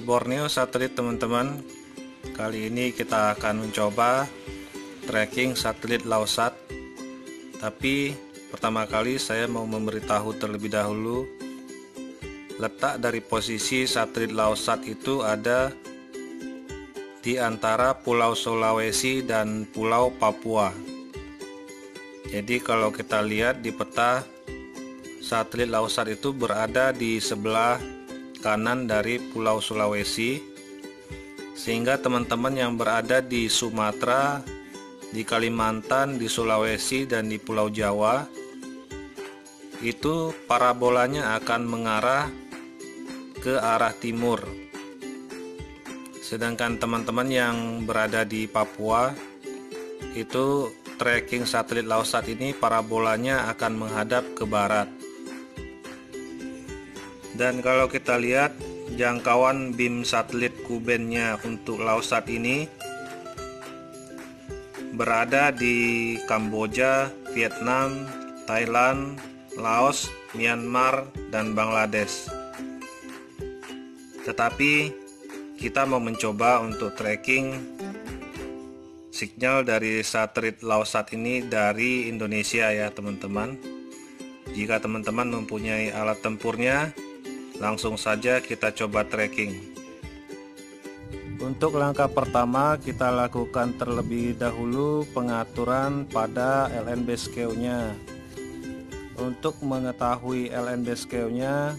Borneo Satelit teman-teman. Kali ini kita akan mencoba tracking satelit Laussat. Tapi pertama kali saya mau memberitahu terlebih dahulu, letak dari posisi satelit Laussat itu ada di antara Pulau Sulawesi dan Pulau Papua. Jadi kalau kita lihat di peta, satelit Laussat itu berada di sebelah kanan dari Pulau Sulawesi, sehingga teman-teman yang berada di Sumatera, di Kalimantan, di Sulawesi, dan di Pulau Jawa, itu parabolanya akan mengarah ke arah timur. Sedangkan teman-teman yang berada di Papua, itu tracking satelit Laussat ini parabolanya akan menghadap ke barat. Dan kalau kita lihat jangkauan beam satelit Kubennya untuk Laussat ini berada di Kamboja, Vietnam, Thailand, Laos, Myanmar, dan Bangladesh. Tetapi kita mau mencoba untuk tracking sinyal dari satelit Laussat ini dari Indonesia ya teman-teman. Jika teman-teman mempunyai alat tempurnya, langsung saja kita coba tracking. Untuk langkah pertama, kita lakukan terlebih dahulu pengaturan pada LNB SKEW-nya. Untuk mengetahui LNB SKEW-nya,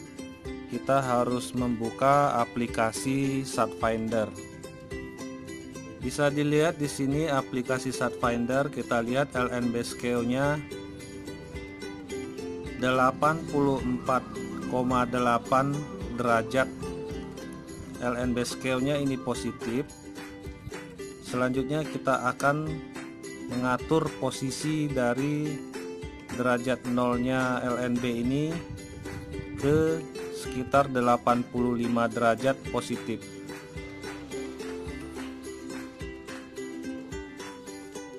kita harus membuka aplikasi SatFinder. Bisa dilihat di sini aplikasi SatFinder, kita lihat LNB SKEW-nya 84,8 derajat. LNB SKEW-nya ini positif. Selanjutnya kita akan mengatur posisi dari derajat nolnya LNB ini ke sekitar 85 derajat positif.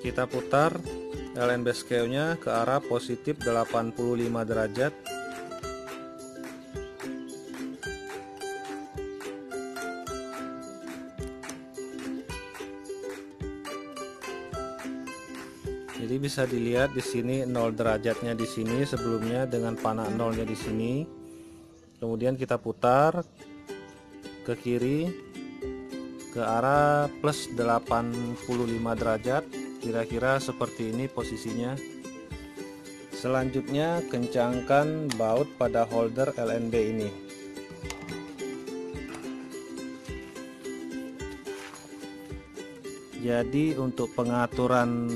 Kita putar LNB SKEW-nya ke arah positif 85 derajat. Jadi bisa dilihat di sini 0 derajatnya di sini sebelumnya dengan panah nolnya di sini. Kemudian kita putar ke kiri ke arah plus 85 derajat, kira-kira seperti ini posisinya. Selanjutnya kencangkan baut pada holder LNB ini. Jadi untuk pengaturan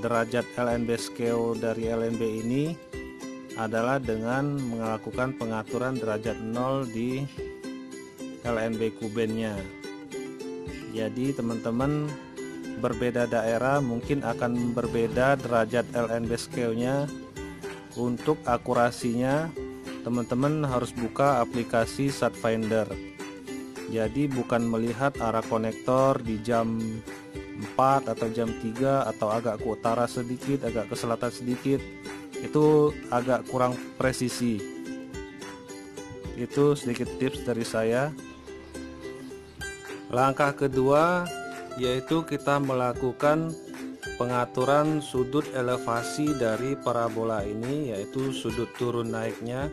derajat LNB SKEW dari LNB ini adalah dengan melakukan pengaturan derajat 0 di LNB Kubennya. Jadi teman-teman berbeda daerah mungkin akan berbeda derajat LNB SKEW-nya. Untuk akurasinya teman-teman harus buka aplikasi SatFinder. Jadi bukan melihat arah konektor di jam 4 atau jam 3 atau agak ke utara sedikit, agak ke selatan sedikit, itu agak kurang presisi. Itu sedikit tips dari saya. Langkah kedua yaitu kita melakukan pengaturan sudut elevasi dari parabola ini, yaitu sudut turun naiknya.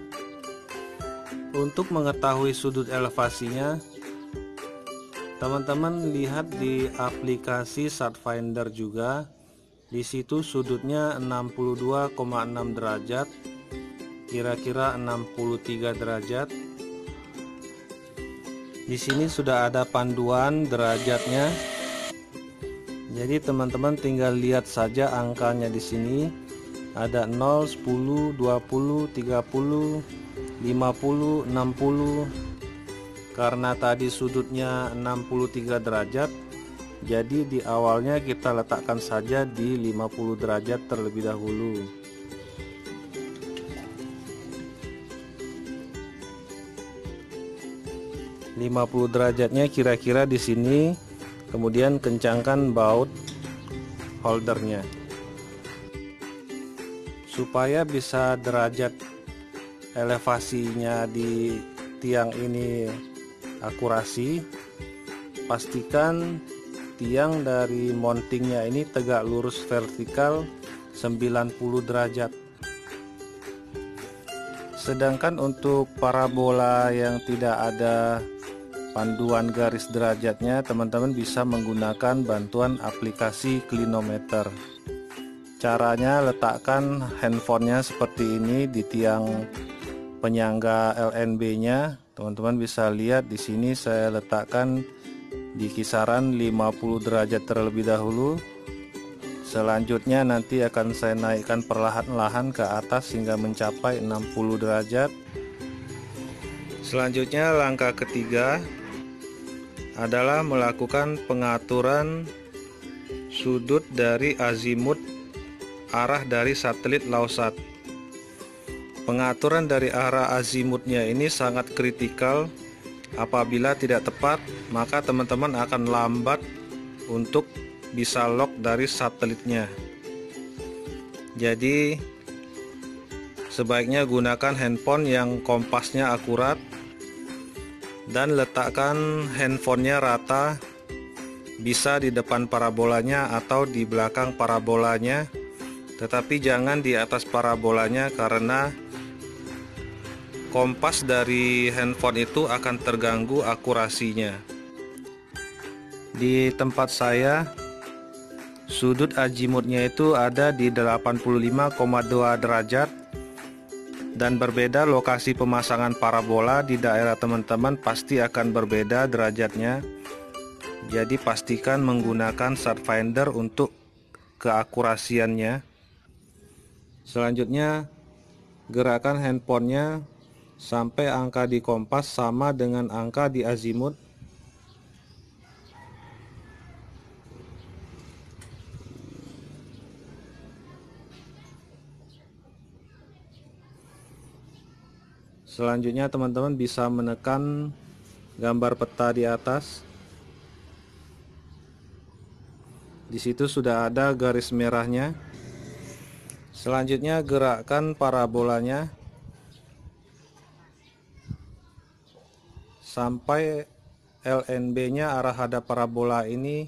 Untuk mengetahui sudut elevasinya, teman-teman lihat di aplikasi SatFinder juga. Di situ sudutnya 62,6 derajat, kira-kira 63 derajat. Di sini sudah ada panduan derajatnya. Jadi teman-teman tinggal lihat saja angkanya di sini. Ada 0, 10, 20, 30, 50, 60. Karena tadi sudutnya 63 derajat, jadi di awalnya kita letakkan saja di 50 derajat terlebih dahulu. (50 derajatnya kira-kira di sini. Kemudian kencangkan baut holdernya supaya bisa derajat elevasinya di tiang ini akurasi, pastikan tiang dari mountingnya ini tegak lurus vertikal 90 derajat. Sedangkan untuk parabola yang tidak ada panduan garis derajatnya, teman-teman bisa menggunakan bantuan aplikasi Clinometer. Caranya, letakkan handphonenya seperti ini di tiang penyangga LNB-nya. Teman-teman bisa lihat di sini saya letakkan di kisaran 50 derajat terlebih dahulu. Selanjutnya nanti akan saya naikkan perlahan-lahan ke atas hingga mencapai 60 derajat. Selanjutnya langkah ketiga adalah melakukan pengaturan sudut dari azimut arah dari satelit Lausat. Pengaturan dari arah azimutnya ini sangat kritikal. Apabila tidak tepat, maka teman-teman akan lambat untuk bisa lock dari satelitnya. Jadi sebaiknya gunakan handphone yang kompasnya akurat dan letakkan handphonenya rata, bisa di depan parabolanya atau di belakang parabolanya, tetapi jangan di atas parabolanya karena kompas dari handphone itu akan terganggu akurasinya. Di tempat saya, sudut azimutnya itu ada di 85,2 derajat dan berbeda lokasi pemasangan parabola di daerah teman-teman pasti akan berbeda derajatnya. Jadi pastikan menggunakan Starfinder untuk keakurasiannya. Selanjutnya, gerakan handphonenya sampai angka di kompas sama dengan angka di azimut. Selanjutnya teman-teman bisa menekan gambar peta di atas. Di situ sudah ada garis merahnya. Selanjutnya gerakkan parabolanya sampai LNB-nya arah hadap parabola ini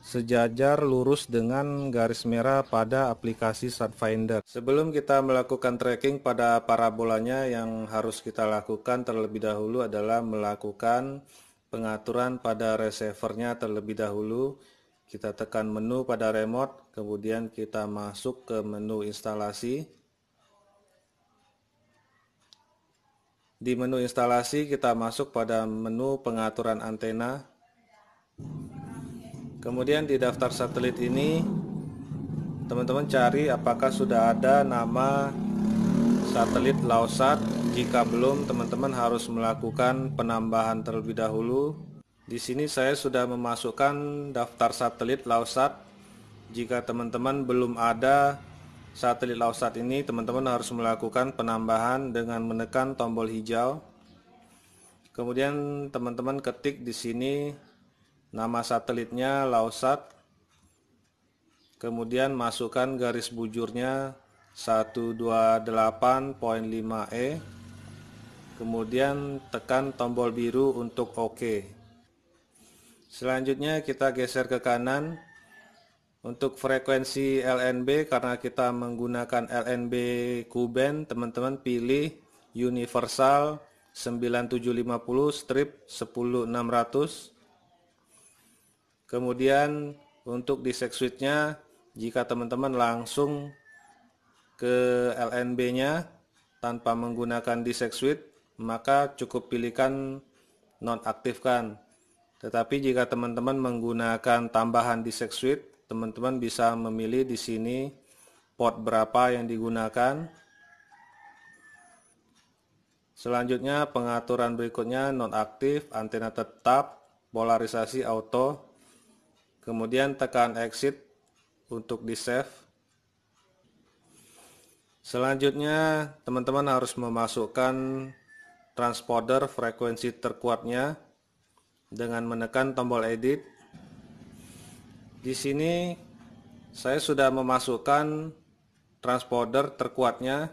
sejajar lurus dengan garis merah pada aplikasi Starfinder. Sebelum kita melakukan tracking pada parabolanya, yang harus kita lakukan terlebih dahulu adalah melakukan pengaturan pada receivernya terlebih dahulu. Kita tekan menu pada remote, kemudian kita masuk ke menu instalasi. Di menu instalasi kita masuk pada menu pengaturan antena. Kemudian di daftar satelit ini teman-teman cari apakah sudah ada nama satelit Lausat. Jika belum, teman-teman harus melakukan penambahan terlebih dahulu. Di sini saya sudah memasukkan daftar satelit Lausat. Jika teman-teman belum ada satelit Lausat ini, teman-teman harus melakukan penambahan dengan menekan tombol hijau. Kemudian teman-teman ketik di sini nama satelitnya Lausat, kemudian masukkan garis bujurnya 128.5E, kemudian tekan tombol biru untuk OK. Selanjutnya kita geser ke kanan. Untuk frekuensi LNB, karena kita menggunakan LNB Q-band, teman-teman pilih Universal 9750/10600. Kemudian untuk di set switch-nya, jika teman-teman langsung ke LNB-nya tanpa menggunakan di set switch, maka cukup pilihkan nonaktifkan. Tetapi jika teman-teman menggunakan tambahan di set switch, teman-teman bisa memilih di sini port berapa yang digunakan. Selanjutnya pengaturan berikutnya nonaktif, antena tetap, polarisasi auto. Kemudian tekan exit untuk di save. Selanjutnya teman-teman harus memasukkan transponder frekuensi terkuatnya dengan menekan tombol edit. Di sini saya sudah memasukkan transponder terkuatnya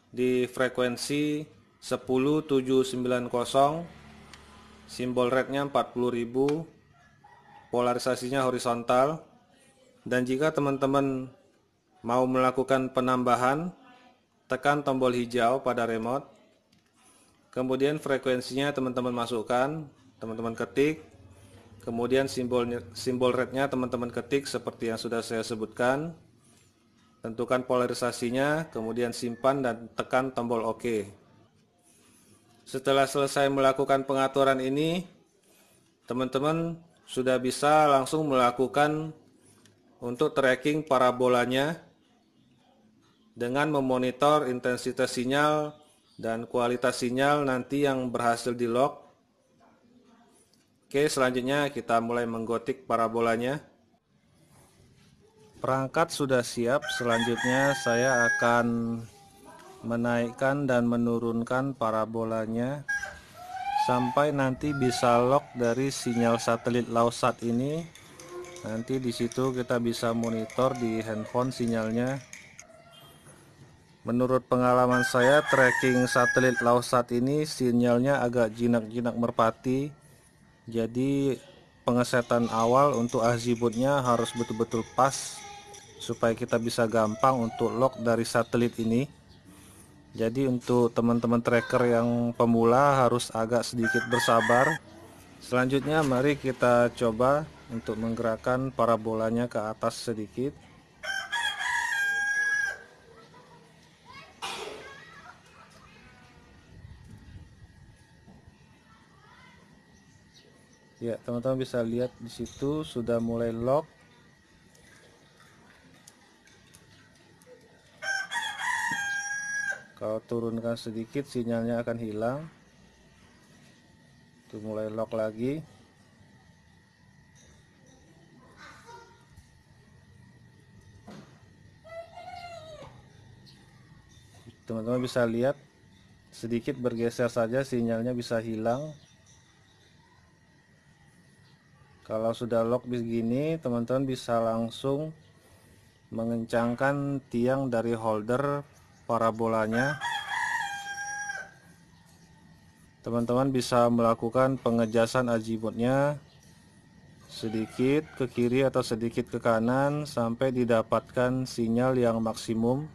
di frekuensi 10790 simbol rednya 40.000, polarisasinya horizontal. Dan jika teman-teman mau melakukan penambahan, tekan tombol hijau pada remote, kemudian frekuensinya teman-teman masukkan, teman-teman ketik, kemudian simbol rednya teman-teman ketik seperti yang sudah saya sebutkan, tentukan polarisasinya, kemudian simpan dan tekan tombol OK. Setelah selesai melakukan pengaturan ini, teman-teman sudah bisa langsung melakukan untuk tracking parabolanya dengan memonitor intensitas sinyal dan kualitas sinyal nanti yang berhasil di log. Oke, selanjutnya kita mulai menggotik parabolanya. Perangkat sudah siap, selanjutnya saya akan menaikkan dan menurunkan parabolanya sampai nanti bisa log dari sinyal satelit Lowsat ini. Nanti di situ kita bisa monitor di handphone sinyalnya. Menurut pengalaman saya, tracking satelit Lowsat ini sinyalnya agak jinak-jinak merpati. Jadi pengesetan awal untuk azimutnya harus betul-betul pas supaya kita bisa gampang untuk log dari satelit ini. Jadi untuk teman-teman tracker yang pemula harus agak sedikit bersabar. Selanjutnya mari kita coba untuk menggerakkan parabolanya ke atas sedikit. Ya, teman-teman bisa lihat di situ sudah mulai lock. Kalau turunkan sedikit sinyalnya akan hilang. Itu mulai lock lagi. Teman-teman bisa lihat sedikit bergeser saja sinyalnya bisa hilang. Kalau sudah lock begini, teman-teman bisa langsung mengencangkan tiang dari holder parabolanya. Teman-teman bisa melakukan pengejasan azimutnya sedikit ke kiri atau sedikit ke kanan sampai didapatkan sinyal yang maksimum,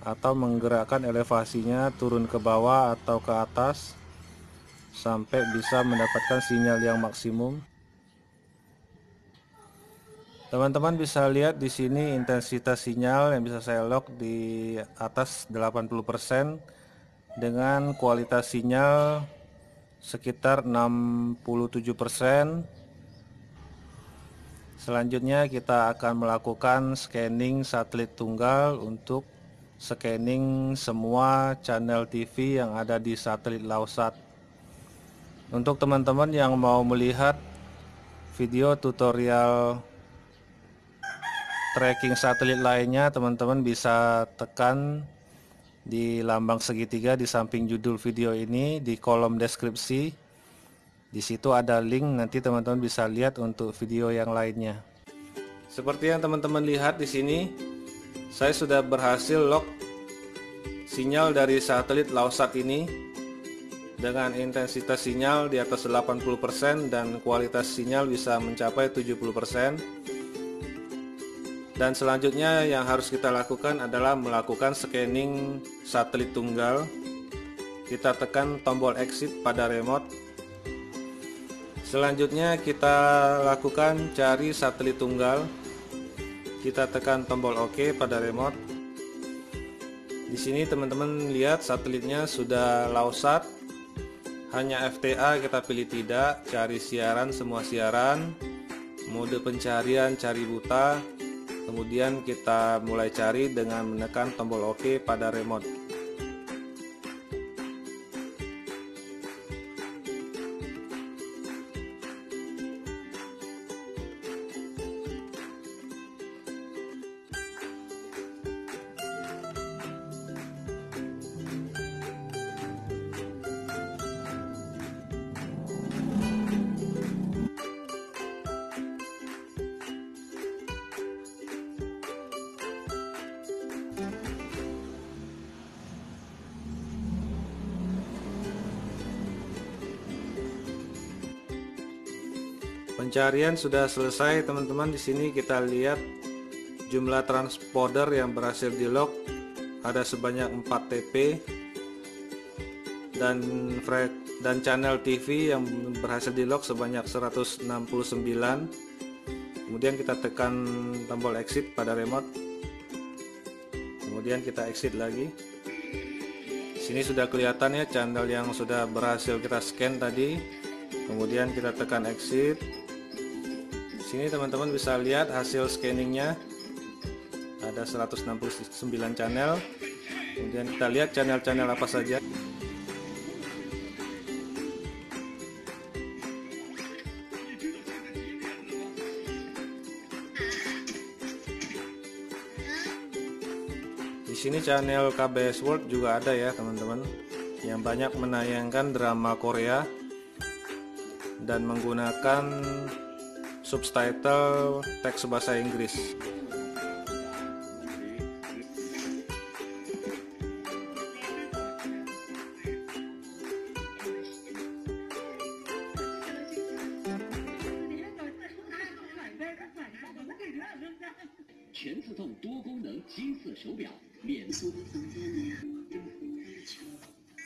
atau menggerakkan elevasinya turun ke bawah atau ke atas sampai bisa mendapatkan sinyal yang maksimum. Teman-teman bisa lihat di sini intensitas sinyal yang bisa saya lock di atas 80% dengan kualitas sinyal sekitar 67%. Selanjutnya kita akan melakukan scanning satelit tunggal untuk scanning semua channel TV yang ada di satelit Lowsat. Untuk teman-teman yang mau melihat video tutorial tracking satelit lainnya, teman-teman bisa tekan di lambang segitiga di samping judul video ini di kolom deskripsi. Di situ ada link, nanti teman-teman bisa lihat untuk video yang lainnya. Seperti yang teman-teman lihat di sini, saya sudah berhasil log sinyal dari satelit Lowsat ini dengan intensitas sinyal di atas 80% dan kualitas sinyal bisa mencapai 70%. Dan selanjutnya yang harus kita lakukan adalah melakukan scanning satelit tunggal. Kita tekan tombol exit pada remote. Selanjutnya kita lakukan cari satelit tunggal. Kita tekan tombol OK pada remote. Di sini teman-teman lihat satelitnya sudah Lowsat. Hanya FTA kita pilih tidak, cari siaran semua siaran, mode pencarian cari buta, kemudian kita mulai cari dengan menekan tombol OK pada remote. Pencarian sudah selesai teman-teman. Di sini kita lihat jumlah transponder yang berhasil di lock ada sebanyak 4 TP dan channel TV yang berhasil di lock sebanyak 169. Kemudian kita tekan tombol exit pada remote. Kemudian kita exit lagi. Sini sudah kelihatan ya channel yang sudah berhasil kita scan tadi. Kemudian kita tekan exit. Sini teman-teman bisa lihat hasil scanningnya, ada 169 channel. Kemudian kita lihat channel-channel apa saja. Di sini channel KBS World juga ada ya teman-teman, yang banyak menayangkan drama Korea dan menggunakan subtitle teks bahasa Inggris.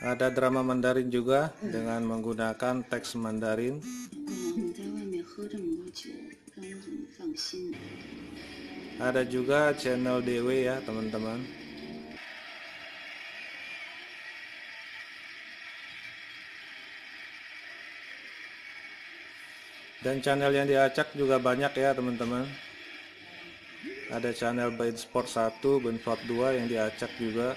Ada drama Mandarin juga dengan menggunakan teks Mandarin. Ada juga channel DW ya teman-teman. Dan channel yang diacak juga banyak ya teman-teman. Ada channel Bein Sport 1, Bein Sport 2 yang diacak juga.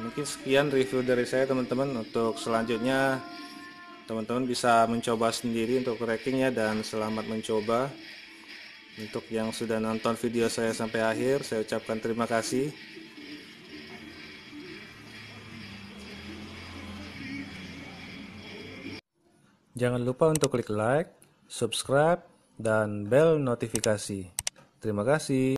Mungkin sekian review dari saya teman-teman. Untuk selanjutnya teman-teman bisa mencoba sendiri untuk trackingnya, dan selamat mencoba. Untuk yang sudah nonton video saya sampai akhir, saya ucapkan terima kasih. Jangan lupa untuk klik like, subscribe, dan bel notifikasi. Terima kasih.